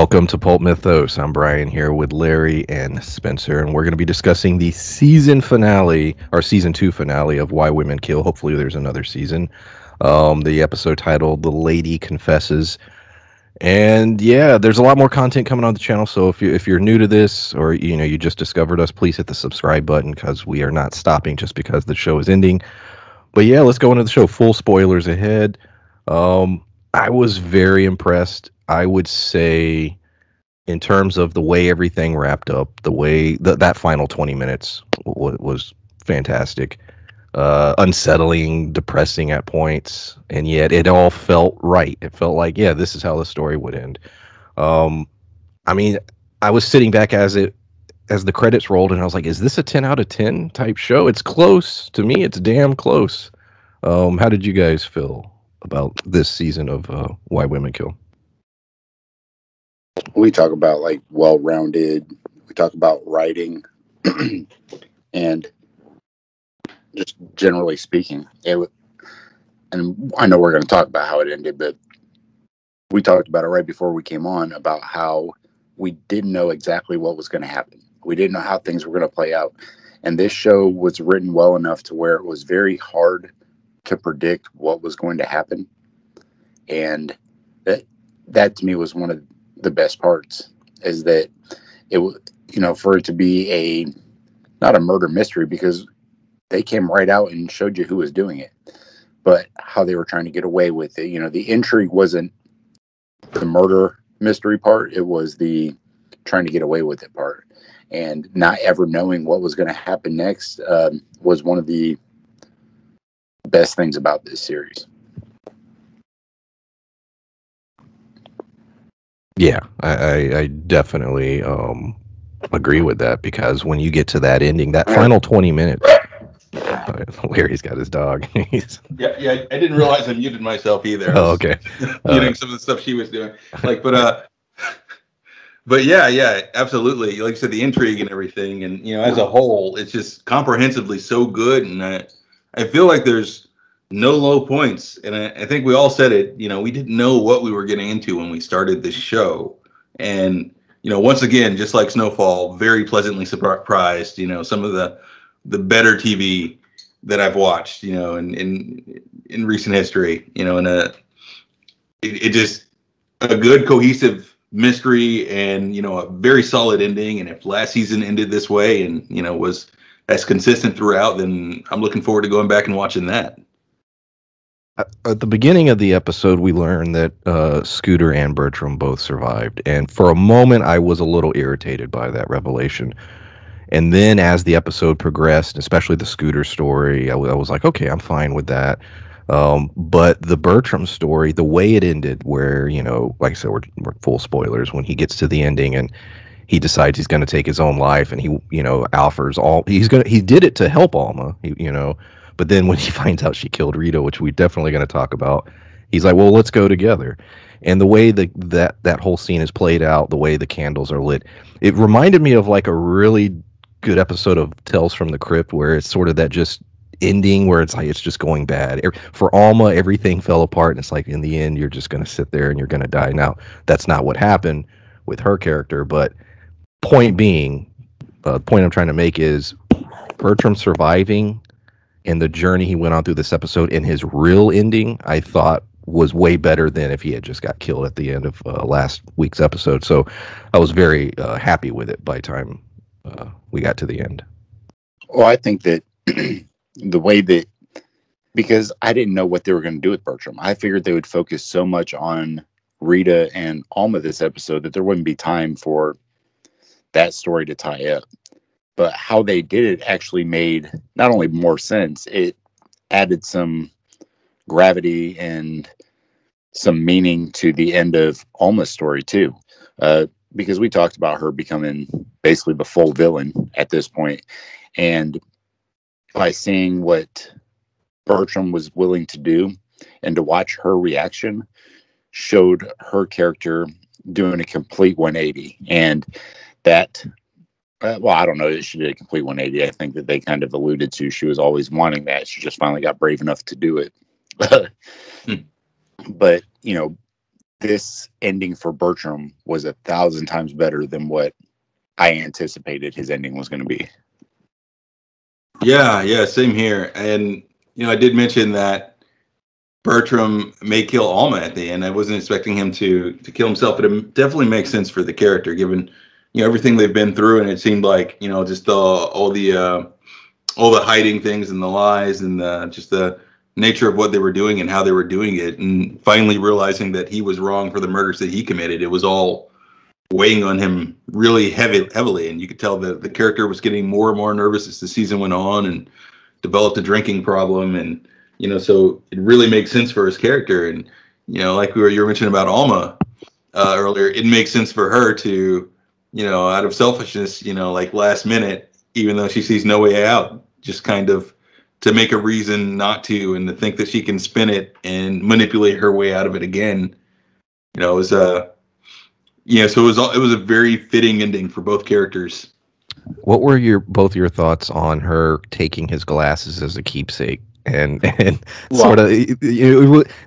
Welcome to Pulp Mythos. I'm Brian here with Larry and Spencer, and we're going to be discussing the season finale, or season two finale of Why Women Kill. Hopefully, there's another season. The episode titled "The Lady Confesses," and yeah, there's a lot more content coming on the channel. So if you're new to this, or you just discovered us, please hit the subscribe button because we are not stopping just because the show is ending. But yeah, let's go into the show. Full spoilers ahead. I was very impressed. I would say, in terms of the way everything wrapped up, the way that final 20 minutes was fantastic. Unsettling, depressing at points, and yet it all felt right. It felt like, yeah, this is how the story would end. Um, I mean, I was sitting back as the credits rolled, and I was like, is this a 10 out of 10 type show? It's close to me. It's damn close. How did you guys feel about this season of Why Women Kill? We talk about like well-rounded. We talk about writing, and just generally speaking, and I know we're going to talk about how it ended, but we talked about it right before we came on about how we didn't know exactly what was going to happen. We didn't know how things were going to play out, and this show was written well enough to where it was very hard to predict what was going to happen, and that to me was one of the best parts, is that it for it to be a not a murder mystery, because they came right out and showed you who was doing it, but how they were trying to get away with it. The intrigue wasn't the murder mystery part, it was the trying to get away with it part, and not ever knowing what was going to happen next was one of the best things about this series. Yeah, I definitely agree with that, because when you get to that ending, that final 20 minutes, Larry's got his dog. Yeah. I didn't realize I muted myself either. Oh, okay. Muting some of the stuff she was doing. But yeah, absolutely. Like you said, the intrigue and everything, and as a whole, it's just comprehensively so good, and I feel like there's no low points, and I think we all said it. We didn't know what we were getting into when we started this show, and once again, just like Snowfall, very pleasantly surprised. Some of the better TV that I've watched, in recent history, and it just a good cohesive mystery, and a very solid ending. And if last season ended this way and was as consistent throughout, then I'm looking forward to going back and watching that. At the beginning of the episode, we learned that Scooter and Bertram both survived, and for a moment, I was a little irritated by that revelation. And then, as the episode progressed, especially the Scooter story, I was like, okay, I'm fine with that. But the Bertram story, the way it ended, where like I said, we're full spoilers when he gets to the ending and he decides he's going to take his own life, and he offers all he did it to help Alma, but then when he finds out she killed Rita, which we're definitely going to talk about, he's like, well, let's go together. And the way that whole scene is played out, the way the candles are lit, it reminded me of like a really good episode of Tales from the Crypt, where it's sort of that just ending where it's like it's just going bad. For Alma, everything fell apart, and it's like in the end you're just going to sit there and you're going to die. Now, that's not what happened with her character, but point being, the point I'm trying to make is Bertram surviving and the journey he went on through this episode, and his real ending, I thought was way better than if he had just got killed at the end of last week's episode. So I was very happy with it by the time we got to the end. Well, I think that the way that, because I didn't know what they were going to do with Bertram, I figured they would focus so much on Rita and Alma this episode that there wouldn't be time for that story to tie up. But how they did it actually made not only more sense, it added some gravity and some meaning to the end of Alma's story too. Because we talked about her becoming basically the full villain at this point. And by seeing what Bertram was willing to do and to watch her reaction showed her character doing a complete 180. And that, well, I don't know that she did a complete 180. I think that they kind of alluded to she was always wanting that. She just finally got brave enough to do it. But, this ending for Bertram was 1,000 times better than what I anticipated his ending was going to be. Yeah, same here. And I did mention that Bertram may kill Alma at the end. I wasn't expecting him to kill himself, but it definitely makes sense for the character, given everything they've been through, and it seemed like just all the hiding things and the lies and just the nature of what they were doing and how they were doing it, and finally realizing that he was wrong for the murders that he committed. It was all weighing on him really heavily, and you could tell that the character was getting more and more nervous as the season went on, and developed a drinking problem, and so it really makes sense for his character. And like you were mentioning about Alma earlier, it makes sense for her to out of selfishness, like last minute, even though she sees no way out, just kind of to make a reason not to, and to think that she can spin it and manipulate her way out of it again. It was so it was a very fitting ending for both characters. What were both your thoughts on her taking his glasses as a keepsake? And sort of,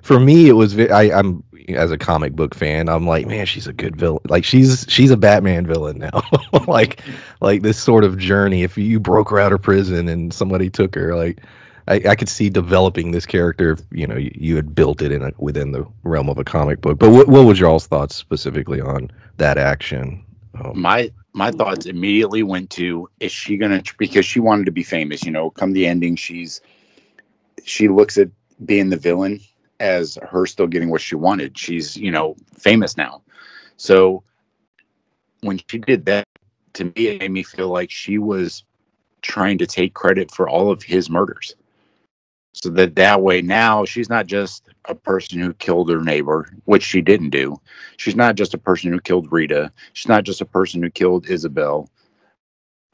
for me, it was I'm as a comic book fan, I'm like, man, she's a good villain. Like she's a Batman villain now. like this sort of journey. If you broke her out of prison and somebody took her, like I could see developing this character if you had built it within the realm of a comic book. But what was y'all's thoughts specifically on that action? My thoughts immediately went to, is she gonna, because she wanted to be famous, come the ending, she looks at being the villain as her still getting what she wanted. She's famous now. So when she did that, to me, it made me feel like she was trying to take credit for all of his murders. So that way now she's not just a person who killed her neighbor, which she didn't do. She's not just a person who killed Rita. She's not just a person who killed Isabel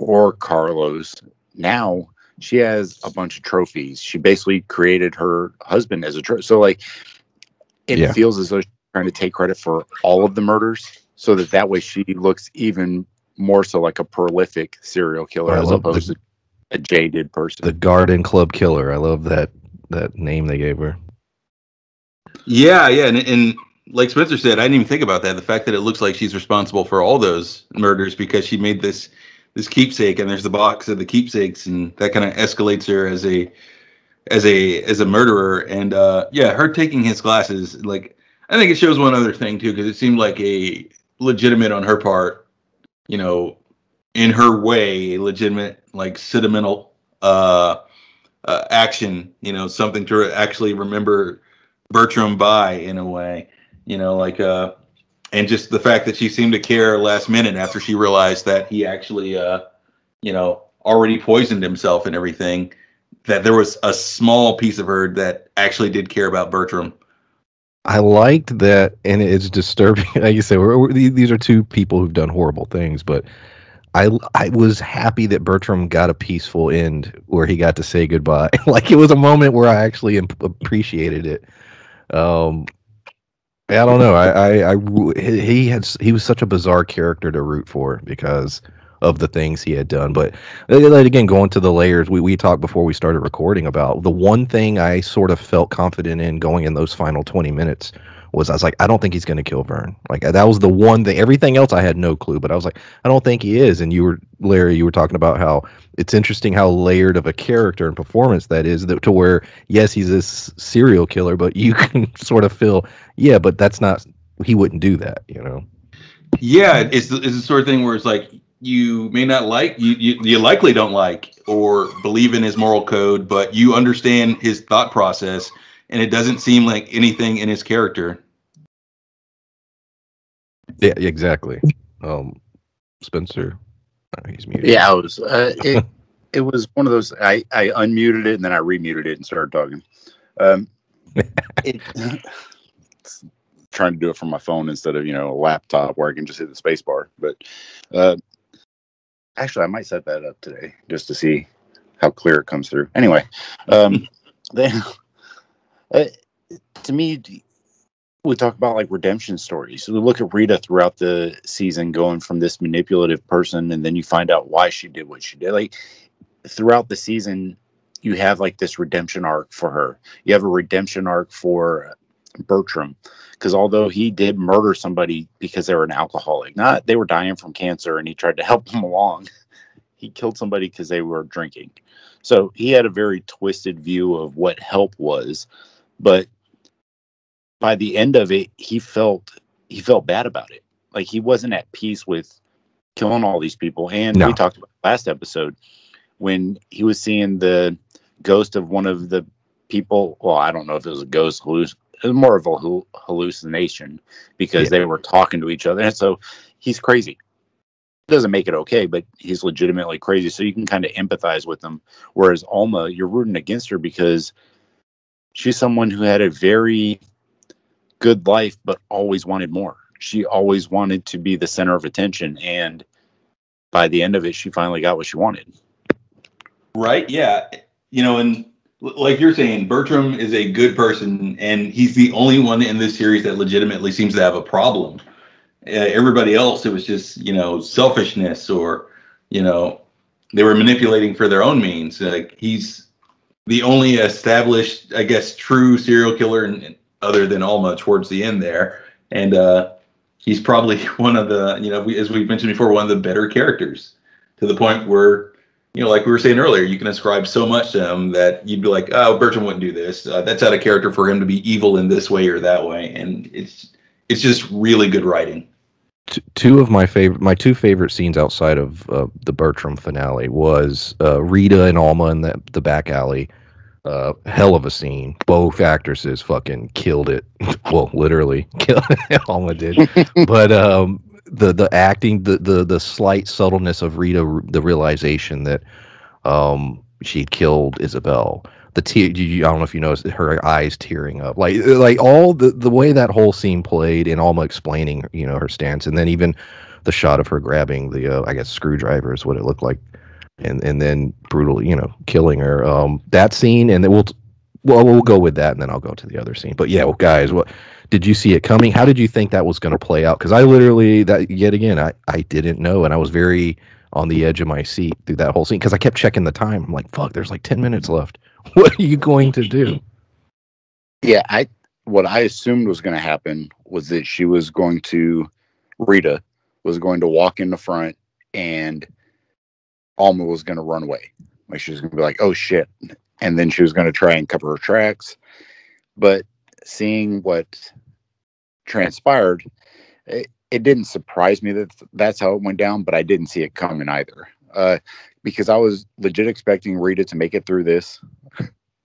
or Carlos. Now she has a bunch of trophies. She basically created her husband as a trophy. So it feels as though she's trying to take credit for all of the murders, so that way she looks even more so like a prolific serial killer as opposed to a jaded person. The Garden Club Killer. I love that name they gave her. Yeah, and like Spencer said, I didn't even think about that. The fact that it looks like she's responsible for all those murders because she made this keepsake, and there's the box of the keepsakes, and that kind of escalates her as a murderer. And her taking his glasses, like, I think it shows one other thing too, because it seemed like a legitimate on her part, in her way, a legitimate, like, sentimental action, something to actually remember Bertram by, in a way, and just the fact that she seemed to care last minute after she realized that he actually already poisoned himself and everything, that there was a small piece of her that actually did care about Bertram. I liked that, and it's disturbing. Like you said, these are two people who've done horrible things, but I was happy that Bertram got a peaceful end where he got to say goodbye. Like, it was a moment where I actually appreciated it. I don't know. He was such a bizarre character to root for because of the things he had done. But again, going to the layers, we talked before we started recording about the one thing I sort of felt confident in going in those final 20 minutes was I was like, I don't think he's going to kill Vern. Like, that was the one thing. Everything else I had no clue, but I was like, I don't think he is. And Larry, you were talking about how it's interesting how layered of a character and performance that is, to where, yes, he's a serial killer, but you can sort of feel, yeah, but that's not, he wouldn't do that, Yeah, it's the sort of thing where it's like, you may not like, you likely don't like or believe in his moral code, but you understand his thought process, and it doesn't seem like anything in his character. Yeah, exactly. Spencer, he's muted. Yeah, I was. It was one of those. I unmuted it and then I remuted it and started talking. Trying to do it from my phone instead of a laptop where I can just hit the space bar. But actually, I might set that up today just to see how clear it comes through. Anyway, then to me, we talk about like redemption stories. So we look at Rita throughout the season, going from this manipulative person, and then you find out why she did what she did. Like, throughout the season, you have like this redemption arc for her. You have a redemption arc for Bertram, because although he did murder somebody because they were an alcoholic, not they were dying from cancer and he tried to help them along, he killed somebody because they were drinking. So he had a very twisted view of what help was, but by the end of it, he felt bad about it. Like he wasn't at peace with killing all these people. And we No. talked about last episode when he was seeing the ghost of one of the people. Well, I don't know if it was a ghost, it was more of a hallucination because they were talking to each other. And so he's crazy. Doesn't make it okay, but he's legitimately crazy. So you can kind of empathize with him. Whereas Alma, you're rooting against her because she's someone who had a very good life, but always wanted more. She always wanted to be the center of attention. And by the end of it, she finally got what she wanted. Right. Yeah. And like you're saying, Bertram is a good person, and he's the only one in this series that legitimately seems to have a problem. Everybody else, it was just, selfishness, or, they were manipulating for their own means. Like he's the only established, I guess, true serial killer other than Alma towards the end there. And he's probably one of the, as we mentioned before, one of the better characters, to the point where, like we were saying earlier, you can ascribe so much to him that you'd be like, oh, Bertram wouldn't do this. That's out of character for him to be evil in this way or that way. And it's just really good writing. Two of my two favorite scenes outside of the Bertram finale was Rita and Alma in the back alley. Hell of a scene. Both actresses fucking killed it. Well, literally killed it. Alma did. But the acting, the slight subtleness of Rita, the realization that she'd killed Isabel. The tear, I don't know if you noticed her eyes tearing up, like all the way that whole scene played, and Alma explaining, her stance, and then even the shot of her grabbing the, I guess, screwdriver is what it looked like, and then brutally, killing her. That scene, and then we'll go with that, and then I'll go to the other scene. But yeah, well, guys, what did you see it coming? How did you think that was going to play out? Because I literally, that yet again, I didn't know, and I was very on the edge of my seat through that whole scene because I kept checking the time. I'm like, fuck, there's like 10 minutes left. What are you going to do? Yeah, what I assumed was going to happen was that Rita was going to walk in the front and Alma was going to run away. Like she was going to be like, oh shit. And then she was going to try and cover her tracks. But seeing what transpired, it didn't surprise me that that's how it went down, but I didn't see it coming either. Because I was legit expecting Rita to make it through this.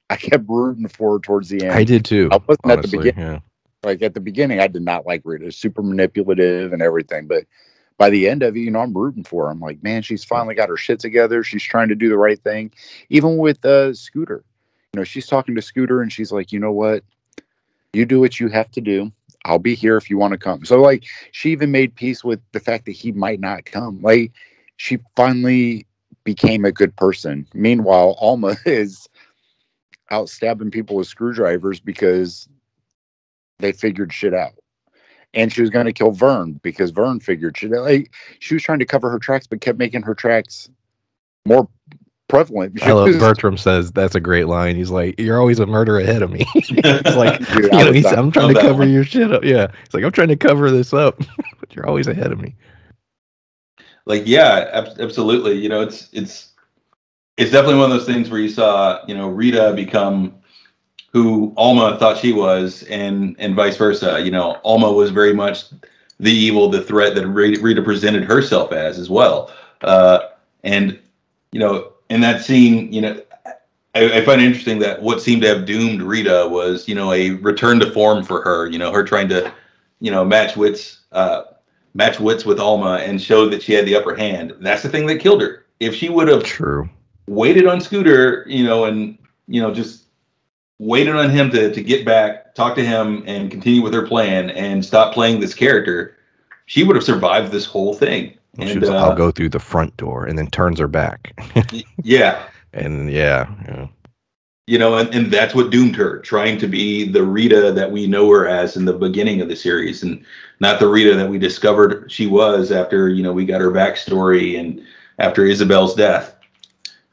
I kept rooting for her towards the end. I did too. I wasn't honestly, at the beginning. Yeah. Like at the beginning, I did not like Rita. Super manipulative and everything. But by the end of it, I'm rooting for her. I'm like, man, she's finally got her shit together. She's trying to do the right thing. Even with Scooter. She's talking to Scooter and she's like, you know what? You do what you have to do. I'll be here if you want to come. So like she even made peace with the fact that he might not come. Like she finally became a good person. Meanwhile, Alma is out stabbing people with screwdrivers because they figured shit out. And she was going to kill Vern because Vern figured shit out. Like, she was trying to cover her tracks, but kept making her tracks more prevalent. I love Bertram says that's a great line. He's like, "You're always a murder ahead of me." It's like, Dude, I'm trying to cover your shit up. Yeah, it's like I'm trying to cover this up, but you're always ahead of me. Like, yeah, absolutely. It's definitely one of those things where you saw, Rita become who Alma thought she was, and vice versa. Alma was very much the evil, the threat that Rita presented herself as well. And in that scene, I find it interesting that what seemed to have doomed Rita was, a return to form for her. Her trying to, match wits with Alma and show that she had the upper hand. That's the thing that killed her. If she would have waited on Scooter, and just waited on him to get back, talk to him, and continue with her plan, and stop playing this character, she would have survived this whole thing. And she was like, I'll go through the front door, and then turns her back. Yeah. And and that's what doomed her, trying to be the Rita that we know her as in the beginning of the series, and not the Rita that we discovered she was after, we got her backstory and after Isabel's death,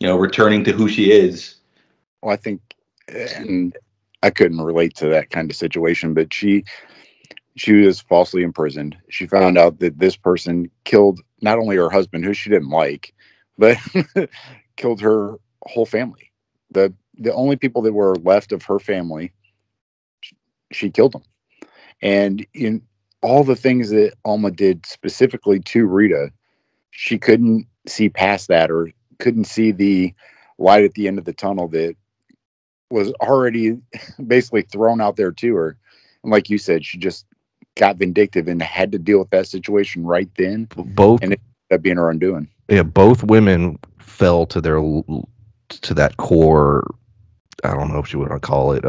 returning to who she is. Well, I think, and I couldn't relate to that kind of situation, but she was falsely imprisoned. She found out that this person killed not only her husband, who she didn't like, but killed her whole family. The only people that were left of her family, she killed them. And in all the things that Alma did specifically to Rita, she couldn't see past that, or couldn't see the light at the end of the tunnel that was already basically thrown out there to her. And like you said, she just got vindictive and had to deal with that situation right then. Both, and it ended up being her undoing. Yeah, both women fell to that core. I don't know if you want to call it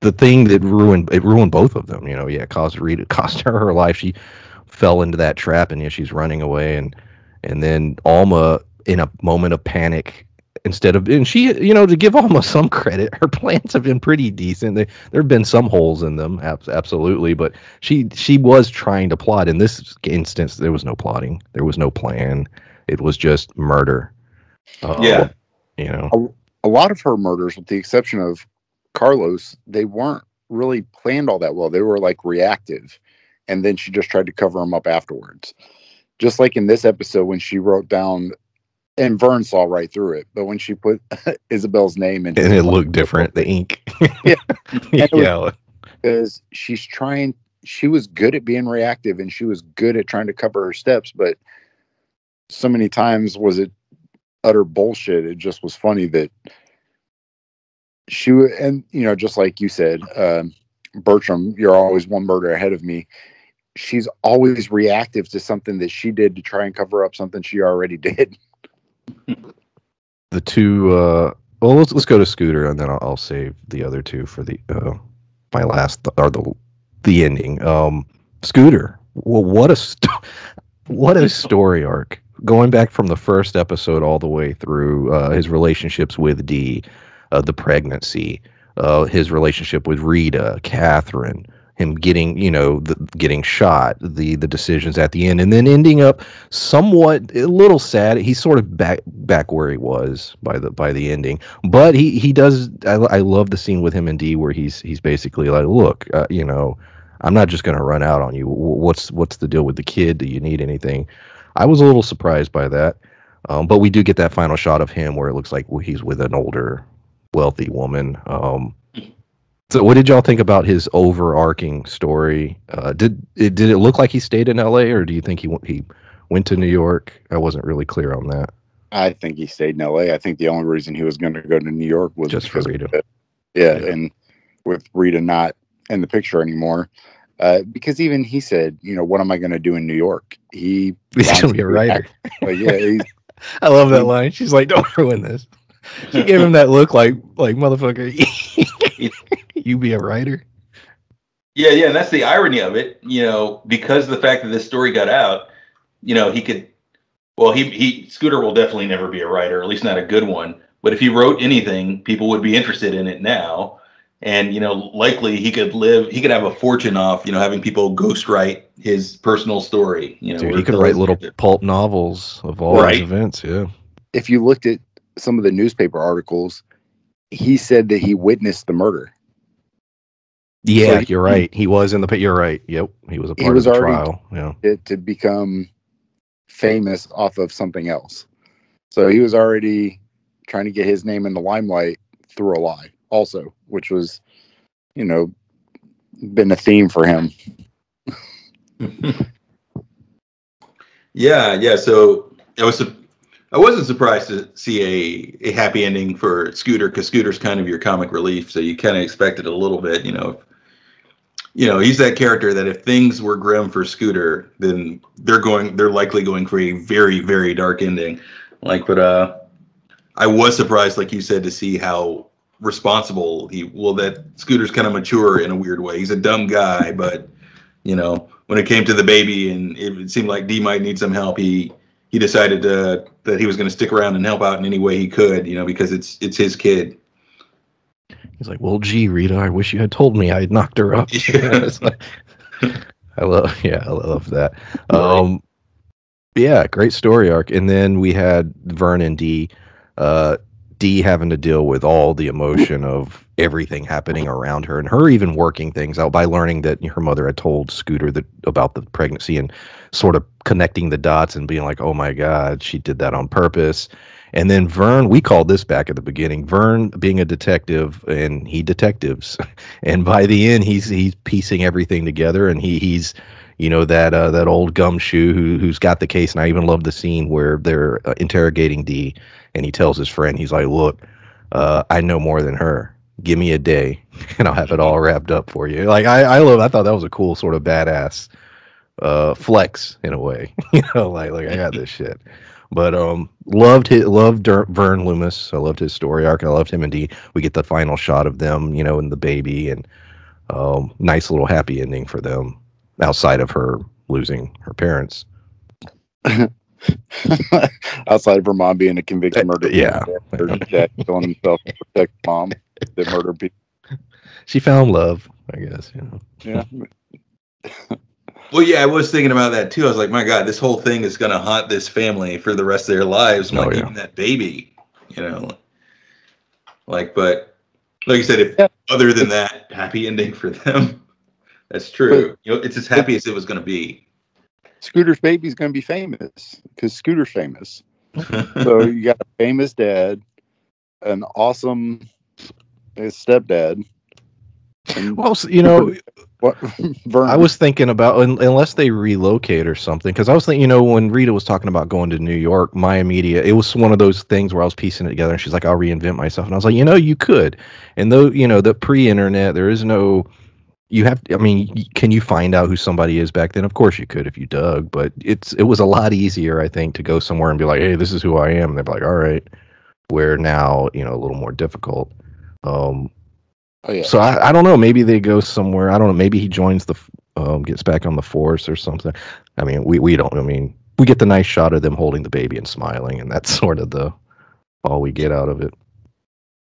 the thing that ruined both of them. Cost her life. She fell into that trap, and she's running away, and then Alma, in a moment of panic, and she, to give Alma some credit, her plans have been pretty decent. There have been some holes in them, absolutely, but she was trying to plot. In this instance, there was no plotting, there was no plan. It was just murder. Yeah. A lot of her murders, with the exception of Carlos, they weren't really planned all that well. They were like reactive, and then she just tried to cover them up afterwards. Just like in this episode, when she wrote down, and Vern saw right through it, but when she put Isabel's name in, and it looked different, the ink. Yeah. Yeah. Because she was good at being reactive, and she was good at trying to cover her steps, but so many times was it utter bullshit. It just was funny that she, and just like you said, Bertram, you're always one murder ahead of me. She's always reactive to something that she did to try and cover up something she already did. The two, well, let's go to Scooter, and then I'll save the other two for the my last, or the ending. Scooter, well, what a story arc, going back from the first episode all the way through his relationships with Dee, the pregnancy, his relationship with Rita, Catherine, him getting, getting shot, the decisions at the end, and then ending up somewhat a little sad. He's sort of back where he was by the ending, but he does. I love the scene with him and Dee where he's basically like, look, I'm not just going to run out on you. What's the deal with the kid? Do you need anything? I was a little surprised by that, but we do get that final shot of him where it looks like he's with an older, wealthy woman. So what did y'all think about his overarching story? Did it look like he stayed in LA, or do you think he went to New York? I wasn't really clear on that. I think he stayed in LA. I think the only reason he was going to go to New York was just for Rita. Yeah, and with Rita not in the picture anymore, because even he said, what am I going to do in New York? He's going to be a writer. Yeah, I love that line. She's like, "Don't ruin this." She gave him that look like motherfucker. You be a writer. Yeah, and that's the irony of it. Because of the fact that this story got out, he could. Well, Scooter will definitely never be a writer, at least not a good one. But if he wrote anything, people would be interested in it now. And, likely he could have a fortune off, having people ghostwrite his personal story. Dude, he could write little pulp novels of all these events. Yeah. If you looked at some of the newspaper articles, he said that he witnessed the murder. Yeah, so you're right. He was in the. You're right. Yep, he was a part of the trial. Yeah, to become famous off of something else. So he was already trying to get his name in the limelight through a lie, also, which was, been a theme for him. Yeah. So I wasn't surprised to see a happy ending for Scooter, because Scooter's kind of your comic relief, so you kind of expect it a little bit. He's that character that if things were grim for Scooter, then they're likely going for a very, very dark ending. But I was surprised, like you said, to see how responsible that Scooter's kind of mature in a weird way. He's a dumb guy, but when it came to the baby and it seemed like Dee might need some help, he decided that he was going to stick around and help out in any way he could, because it's his kid. He's like, well, gee, Rita, I wish you had told me I had knocked her up. I love that. Right. Yeah, great story arc. And then we had Vern and Dee. Dee having to deal with all the emotion of everything happening around her, and her even working things out by learning that her mother had told Scooter that about the pregnancy, and sort of connecting the dots and being like, oh my God, she did that on purpose. And then Vern, we called this back at the beginning, Vern being a detective, and he detectives. And by the end, he's piecing everything together, and he's that old gumshoe who's got the case. And I even love the scene where they're interrogating Dee, and he tells his friend, he's like, look, I know more than her. Give me a day and I'll have it all wrapped up for you. Like I thought that was a cool sort of badass flex in a way. Like I got this shit. But Vern Loomis. I loved his story arc. I loved him and Dee. We get the final shot of them, and the baby, and nice little happy ending for them outside of her losing her parents. Outside of her mom being a convicted murderer. Yeah. Her dad killing himself to protect mom that murdered people. She found love, I guess. Yeah. Well, yeah, I was thinking about that too. I was like, my God, this whole thing is going to haunt this family for the rest of their lives. I'm like, even that baby, but like you said, if other than that, happy ending for them, that's true. It's as happy as it was going to be. Scooter's baby's going to be famous because Scooter's famous. So you got a famous dad, an awesome stepdad. Well, what I was thinking about, unless they relocate or something, because I was thinking, when Rita was talking about going to New York, it was one of those things where I was piecing it together, and she's like, I'll reinvent myself. And I was like, you could. And though, the pre-internet, there is no, can you find out who somebody is back then? Of course you could if you dug, but it was a lot easier, I think, to go somewhere and be like, hey, this is who I am. And they'd be like, all right. Where now, a little more difficult. So I don't know. Maybe they go somewhere. I don't know. Maybe he joins gets back on the force or something. I mean, we don't. I mean, we get the nice shot of them holding the baby and smiling, and that's sort of all we get out of it.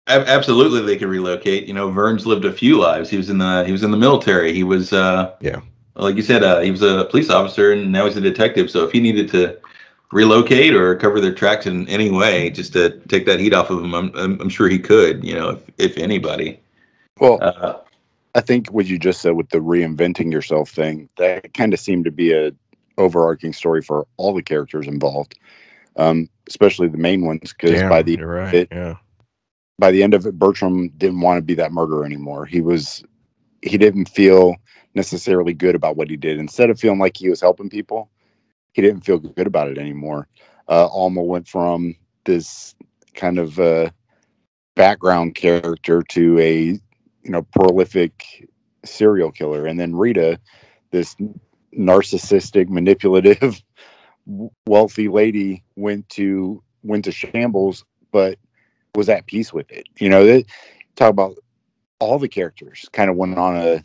Absolutely, they could relocate. Vern's lived a few lives. He was in the military. He was like you said, he was a police officer, and now he's a detective. So if he needed to relocate or cover their tracks in any way, just to take that heat off of him, I'm sure he could. If anybody. Well, I think what you just said with the reinventing yourself thing, that kind of seemed to be a overarching story for all the characters involved, especially the main ones. Because by the end of it, Bertram didn't want to be that murderer anymore. He didn't feel necessarily good about what he did. Instead of feeling like he was helping people, he didn't feel good about it anymore. Alma went from this kind of background character to a prolific serial killer, and then Rita, this narcissistic, manipulative, wealthy lady, went to shambles, but was at peace with it. They talk about all the characters kind of went on a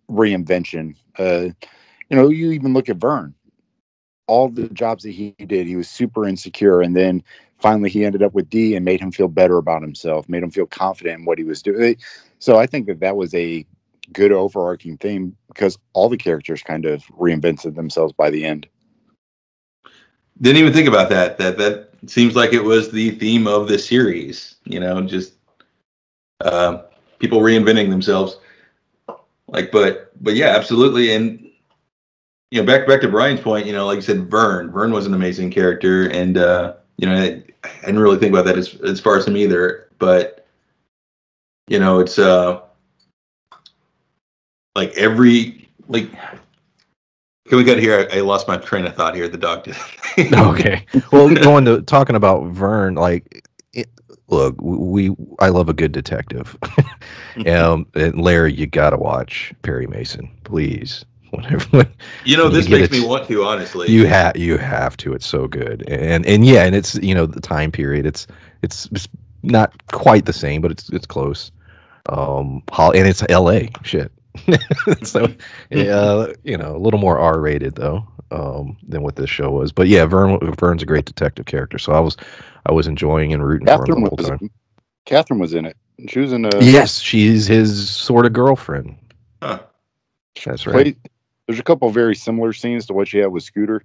reinvention. You even look at Vern. All the jobs that he did, he was super insecure, and then finally he ended up with Dee and made him feel better about himself, made him feel confident in what he was doing. So I think that was a good overarching theme because all the characters kind of reinvented themselves by the end. Didn't even think about that. That seems like it was the theme of the series. Just people reinventing themselves. But yeah, absolutely. And back to Brian's point. Like you said, Vern was an amazing character, and I didn't really think about that as far as him either. But it's can we get here? I lost my train of thought here. The dog did. Okay. Well, going to talking about Vern, look, I love a good detective. And Larry, you gotta watch Perry Mason, please. Whenever this makes me want to, honestly. You have to. It's so good, and it's the time period. It's not quite the same, but it's close. And it's L.A. shit. So a little more R-rated though than what this show was. But yeah, Vern's a great detective character, so I was enjoying and rooting for him the whole time. Catherine was in it. She was in Yes, she's his sort of girlfriend. Huh. That's right. There's a couple of very similar scenes to what she had with Scooter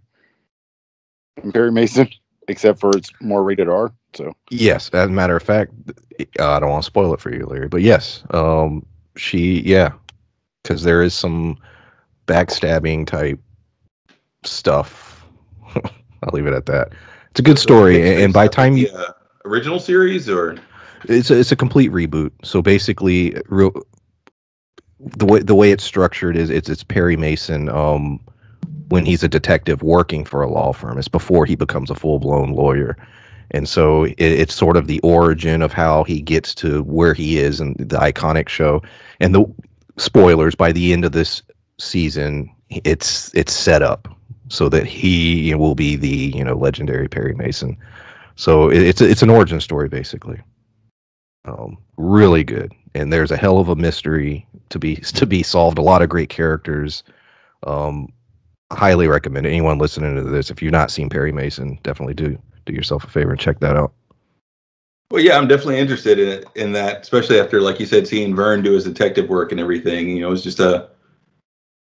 and Perry Mason. except for it's more rated R. So Yes, as a matter of fact, I don't want to spoil it for you, Larry, but yes, because there is some backstabbing type stuff. I'll leave it at that. It's a good story, and by time you, the original series, or it's a complete reboot. So basically, the way it's structured is it's Perry Mason when he's a detective working for a law firm. It's before he becomes a full blown lawyer. And so it's sort of the origin of how he gets to where he is in the iconic show. And the spoilers, by the end of this season, it's set up so that he will be the legendary Perry Mason. So it's an origin story basically. Really good, and there's a hell of a mystery to be solved. A lot of great characters. Highly recommend it. Anyone listening to this, if you've not seen Perry Mason, definitely do yourself a favor and check that out. Well, yeah, I'm definitely interested in that, especially after, like you said, seeing Vern do his detective work and everything. You know, it's just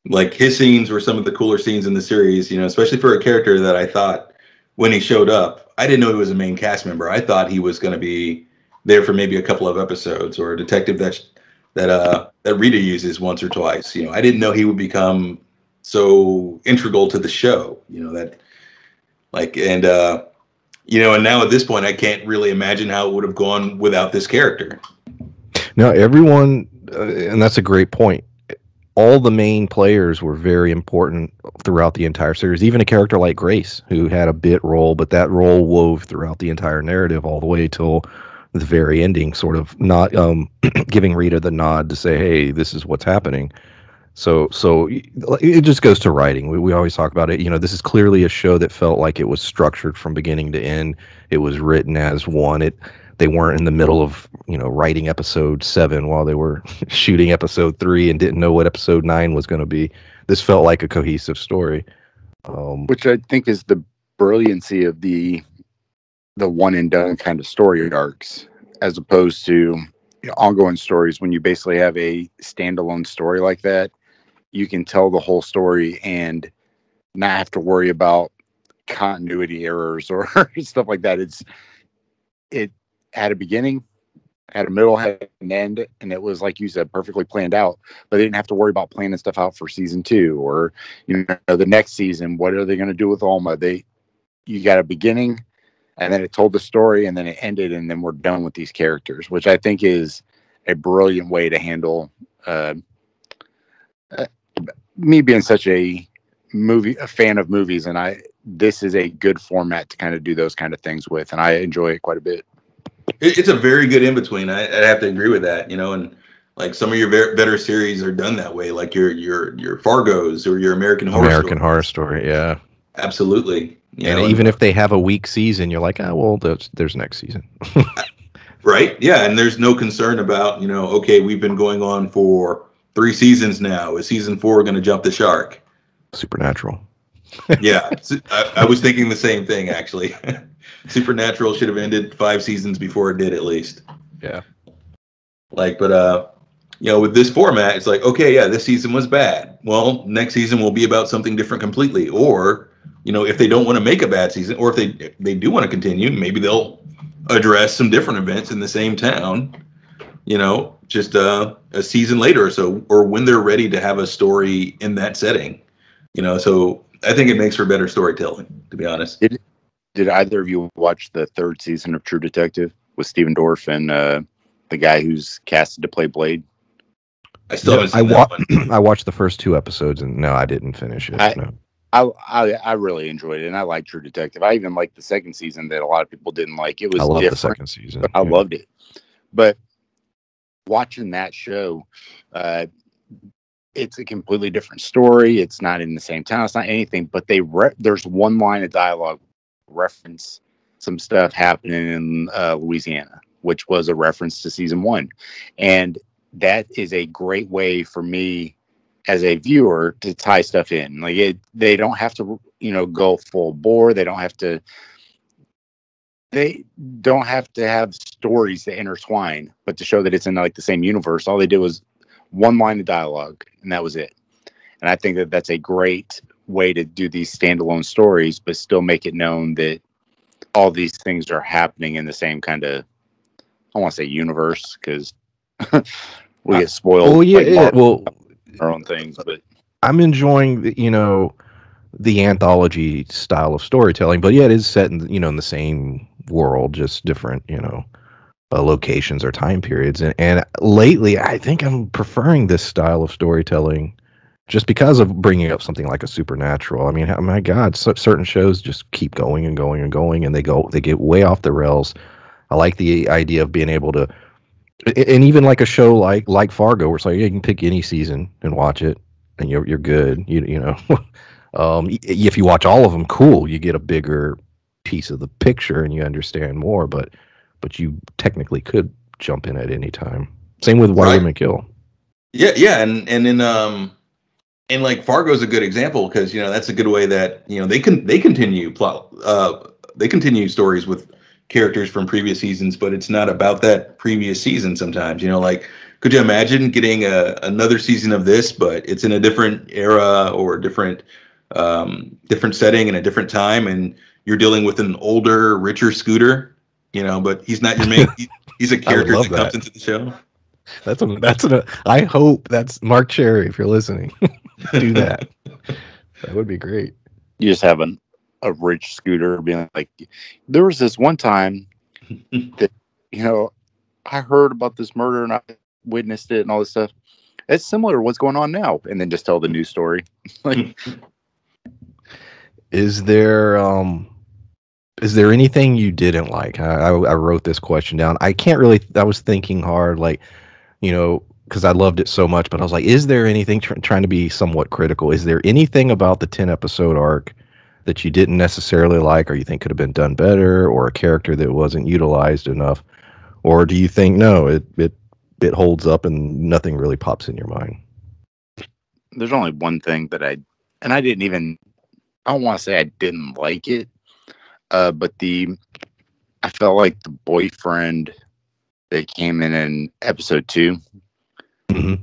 like his scenes were some of the cooler scenes in the series. You know, especially for a character that I thought when he showed up, I didn't know he was a main cast member. I thought he was going to be there for maybe a couple of episodes, or a detective that Rita uses once or twice. You know, I didn't know he would become so integral to the show. You know that, like, and and now at this point, I can't really imagine how it would have gone without this character. Now, everyone, and that's a great point. All the main players were very important throughout the entire series. Even a character like Grace, who had a bit role, but that role wove throughout the entire narrative all the way till the very ending, sort of not giving Rita the nod to say, "Hey, this is what's happening." So it just goes to writing. We always talk about it. You know, this is clearly a show that felt like it was structured from beginning to end. It was written as one. They weren't in the middle of writing episode 7 while they were shooting episode 3 and didn't know what episode 9 was going to be. This felt like a cohesive story, which I think is the brilliancy of the one and done kind of story arcs, as opposed to ongoing stories. When you basically have a standalone story like that, you can tell the whole story and not have to worry about continuity errors or stuff like that. It had a beginning, had a middle, had an end, and it was, like you said, perfectly planned out. But they didn't have to worry about planning stuff out for season 2 or the next season. What are they going to do with Alma? You got a beginning, and then it told the story, and then it ended, and then we're done with these characters, which I think is a brilliant way to handle me being such a fan of movies, and this is a good format to kind of do those kind of things with, and I enjoy it quite a bit. It's a very good in between. I'd have to agree with that. And like some of your better series are done that way, like your Fargos or your American Horror Story. Yeah, absolutely. Even if they have a weak season, you're like, well, there's next season. Right. Yeah. And there's no concern about, okay, we've been going on for 3 seasons now. Is season 4 going to jump the shark? Supernatural. Yeah. I was thinking the same thing, actually. Supernatural should have ended 5 seasons before it did, at least. Yeah. But with this format, it's like, okay, yeah, this season was bad. Well, next season will be about something different completely. Or, if they don't want to make a bad season, or if they do want to continue, maybe they'll address some different events in the same town, just a season later or so, or when they're ready to have a story in that setting. So I think it makes for better storytelling, to be honest. Did either of you watch the 3rd season of True Detective with Stephen Dorff and the guy who's casted to play Blade? I still haven't seen that one. I watched the first 2 episodes, and no, I didn't finish it. No. I really enjoyed it, and I like True Detective. I even liked the 2nd season that a lot of people didn't like. It was I love different, the 2nd season. but I loved it. But watching that show, it's a completely different story. It's not in the same town. It's not anything. But there's one line of dialogue reference some stuff happening in Louisiana, which was a reference to season 1, and that is a great way for me as a viewer to tie stuff in. Like they don't have to, go full bore. They don't have to have stories that intertwine, but to show that it's in like the same universe, all they did was one line of dialogue, and that was it. And I think that that's a great way to do these standalone stories, but still make it known that all these things are happening in the same kind of, I want to say universe, because we get spoiled Well, yeah, like Marvel, our own things, but I'm enjoying the anthology style of storytelling, but yeah, it is set in in the same world, just different locations or time periods. And lately, I think I'm preferring this style of storytelling just because of bringing up something like a supernatural. I mean, my God, certain shows just keep going and going and going, and they get way off the rails. I like the idea of being able to, and even like a show like Fargo, where it's like, yeah, you can pick any season and watch it, and you're good. You know, if you watch all of them, cool, you get a bigger piece of the picture and you understand more. But you technically could jump in at any time. Same with Why Right. Women Kill. Yeah, and and like Fargo's a good example because that's a good way that they continue plot they continue stories with characters from previous seasons, but it's not about that previous season. Sometimes like, could you imagine getting another season of this, but it's in a different era or different setting and a different time, and you're dealing with an older, richer Scooter, but he's not your main. He's a I would character love that comes that. into the show. I hope that's Mark Cherry. If you're listening, do that. That would be great. you just have a rich Scooter being like, there was this one time that, I heard about this murder and I witnessed it and all this stuff. It's similar to what's going on now. And then just tell the news story. Like, Is there anything you didn't like? I wrote this question down. I can't really. I was thinking hard, like because I loved it so much. But I was like, is there anything trying to be somewhat critical? Is there anything about the 10-episode arc that you didn't necessarily like, or you think could have been done better, or a character that wasn't utilized enough, or do you think no, it holds up and nothing really pops in your mind? there's only one thing that I don't want to say I didn't like it, but I felt like the boyfriend that came in episode 2, Mm-hmm.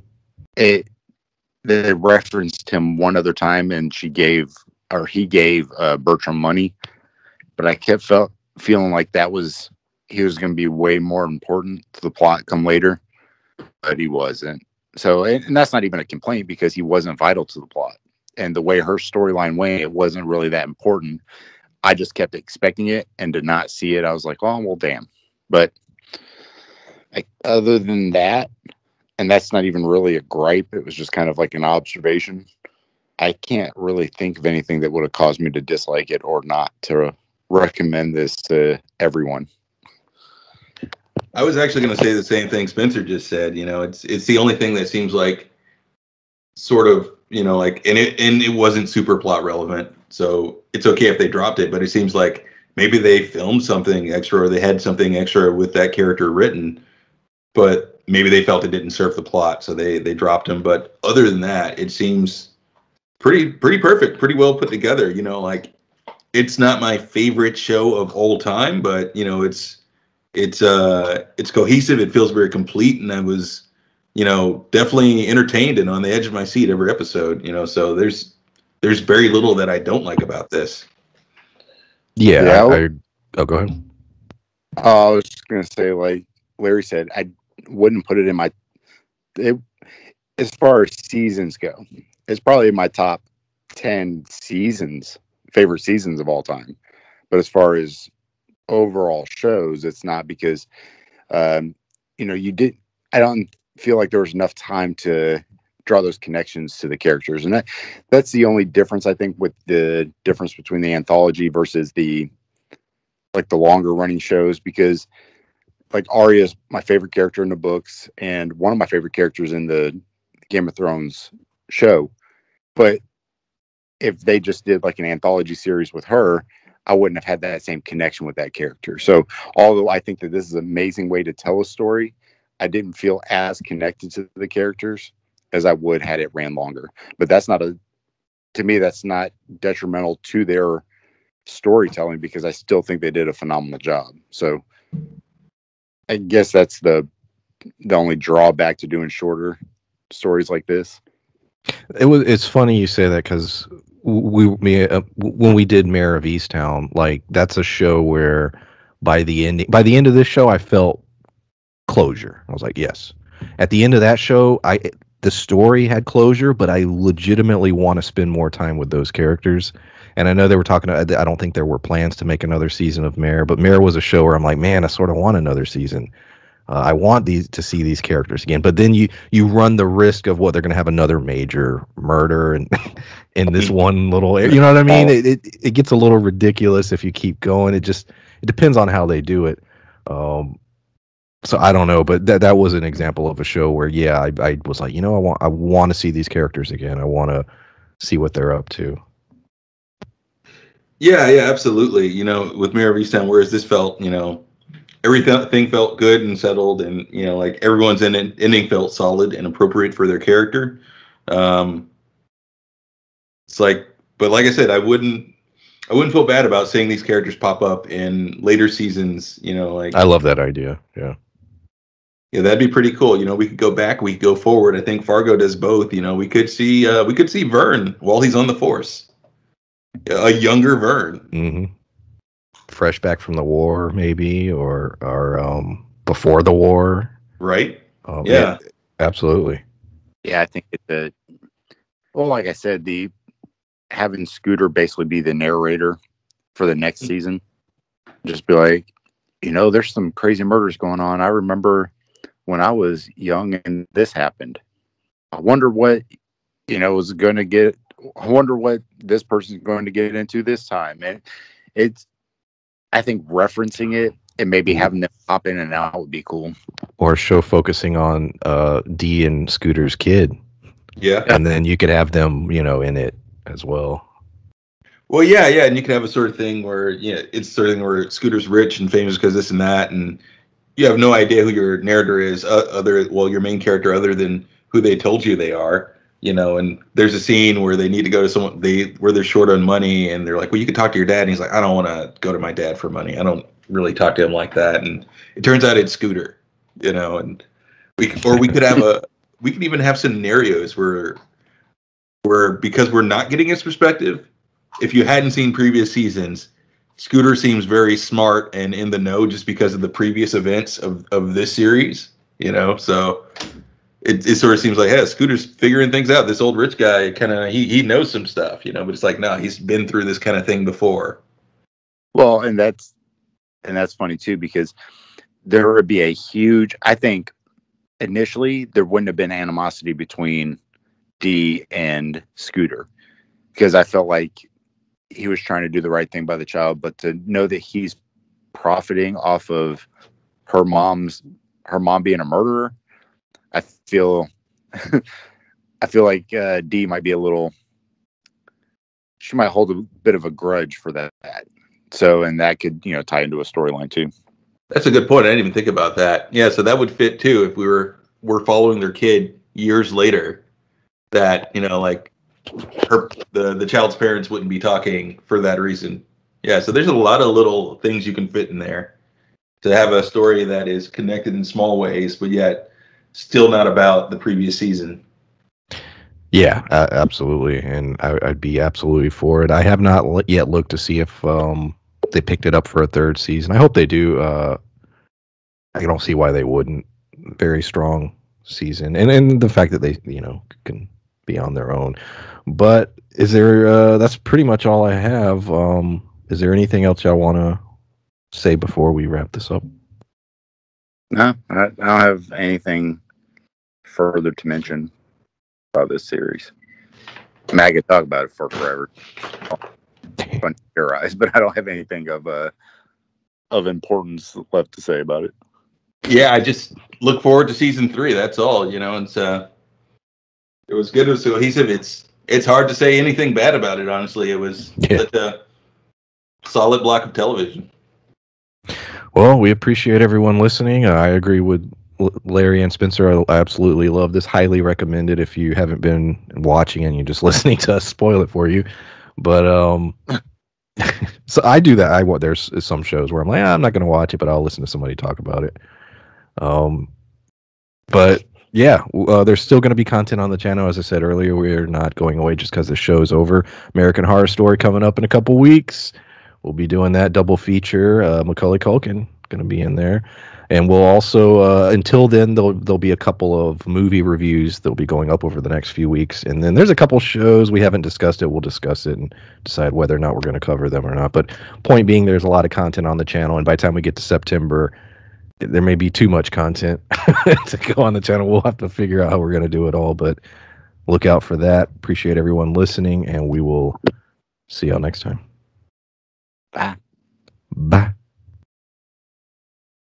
they referenced him one other time, and he gave Bertram money, but I kept feeling like he was going to be way more important to the plot come later, but he wasn't. So, and that's not even a complaint because he wasn't vital to the plot, and the way her storyline went, it wasn't really that important. I just kept expecting it, and to not see it, I was like, oh well, damn. But other than that, and that's not even really a gripe, it was just kind of like an observation. I can't really think of anything that would have caused me to dislike it or not to recommend this to everyone. I was actually going to say the same thing Spencer just said. It's the only thing that seems like sort of like, and it wasn't super plot relevant, so it's okay if they dropped it. But it seems like maybe they filmed something extra or they had something extra with that character written, but maybe they felt it didn't serve the plot, so they dropped him. But other than that, it seems pretty perfect, pretty well put together. Like, it's not my favorite show of all time, but it's cohesive. It feels very complete, and I was definitely entertained and on the edge of my seat every episode. So there's very little that I don't like about this. Yeah. Oh, go ahead. I was just gonna say, like Larry said, I wouldn't put it in my. As far as seasons go, it's probably in my top 10 favorite seasons of all time. But as far as overall shows, it's not because, you did. I don't feel like there was enough time to draw those connections to the characters, and that's the only difference I think with the difference between the anthology versus the longer running shows, because like Arya is my favorite character in the books and one of my favorite characters in the Game of Thrones show. But if they just did like an anthology series with her, I wouldn't have had that same connection with that character. So although I think that this is an amazing way to tell a story, I didn't feel as connected to the characters as I would had it ran longer. But to me, that's not detrimental to their storytelling, because I still think they did a phenomenal job. So I guess that's the only drawback to doing shorter stories like this. It's funny you say that because when we did Mayor of Easttown, like that's a show where by the end of this show, I felt closure. I was like, yes. At the end of that show, the story had closure, but I legitimately want to spend more time with those characters. And I know they were talking. I don't think there were plans to make another season of Mayor, but Mayor was a show where I'm like, man, I sort of want another season. I want to see these characters again, but then you run the risk of what they're going to have another major murder and in this one little area. You know what I mean? It gets a little ridiculous if you keep going. It depends on how they do it. So I don't know, but that was an example of a show where I was like, I want to see these characters again. I want to see what they're up to. Yeah, absolutely. With Mayor of Easttown, whereas this felt, everything felt good and settled, and like everyone's ending felt solid and appropriate for their character. It's like, but like I said, I wouldn't feel bad about seeing these characters pop up in later seasons. Like I love that idea. Yeah, that'd be pretty cool. We could go back, we could go forward. I think Fargo does both. We could see Vern while he's on the force, a younger Vern. Mm-hmm. Fresh back from the war, maybe, or before the war, right? Yeah, absolutely. Yeah, I think like I said, having Scooter basically be the narrator for the next season, just be like, there's some crazy murders going on. I remember when I was young and this happened. I wonder what was going to get. I wonder what this person's going to get into this time, and I think referencing it and maybe having them pop in and out would be cool. Or a show focusing on Dee and Scooter's kid. Yeah. And then you could have them, in it as well. Well, yeah, and you could have a sort of thing where, it's sort of thing where Scooter's rich and famous because this and that, and you have no idea who your narrator is, your main character, other than who they told you they are. And there's a scene where they need to go to someone where they're short on money, and they're like, well, you can talk to your dad. And he's like, I don't want to go to my dad for money. I don't really talk to him like that. And it turns out it's Scooter, and we could even have scenarios where because we're not getting his perspective, if you hadn't seen previous seasons, Scooter seems very smart and in the know just because of the previous events of this series, so it sort of seems like, hey, Scooter's figuring things out. This old rich guy kind of, he knows some stuff, but it's like, no, he's been through this kind of thing before. Well, and that's funny too, because there would be I think initially there wouldn't have been animosity between Dee and Scooter, because I felt like he was trying to do the right thing by the child, but to know that he's profiting off of her mom being a murderer, I feel like Dee might be she might hold a bit of a grudge for that. So, and that could, tie into a storyline too. That's a good point. I didn't even think about that. Yeah, so that would fit too if we're following their kid years later. That like the child's parents wouldn't be talking for that reason. Yeah, so there's a lot of little things you can fit in there to have a story that is connected in small ways, but yet still not about the previous season. Yeah, absolutely, and I'd be absolutely for it. I have not yet looked to see if they picked it up for a third season. I hope they do. I don't see why they wouldn't. Very strong season, and the fact that they can be on their own. But is there? That's pretty much all I have. Is there anything else y'all want to say before we wrap this up? No, I don't have anything further to mention about this series. I mean, I could talk about it for forever. Fun to theorize, but I don't have anything of importance left to say about it. Yeah, I just look forward to season 3. That's all, and it was good. It was cohesive. It's hard to say anything bad about it, honestly. It was such a solid block of television. Well, we appreciate everyone listening. I agree with Larry and Spencer. I absolutely love this. Highly recommended if you haven't been watching and you're just listening to us spoil it for you. But so I do that. There's some shows where I'm like, I'm not going to watch it, but I'll listen to somebody talk about it. But Yeah, there's still going to be content on the channel. As I said earlier, we're not going away just because the show's over. American Horror Story coming up in a couple weeks. We'll be doing that double feature. Macaulay Culkin going to be in there, and we'll also until then there'll be a couple of movie reviews that'll be going up over the next few weeks, and then there's a couple shows we haven't discussed it. We'll discuss it and decide whether or not we're going to cover them or not. But point being, there's a lot of content on the channel, and by the time we get to September, there may be too much content to go on the channel. We'll have to figure out how we're going to do it all, but look out for that. Appreciate everyone listening, and we will see y'all next time. Bye. Bye.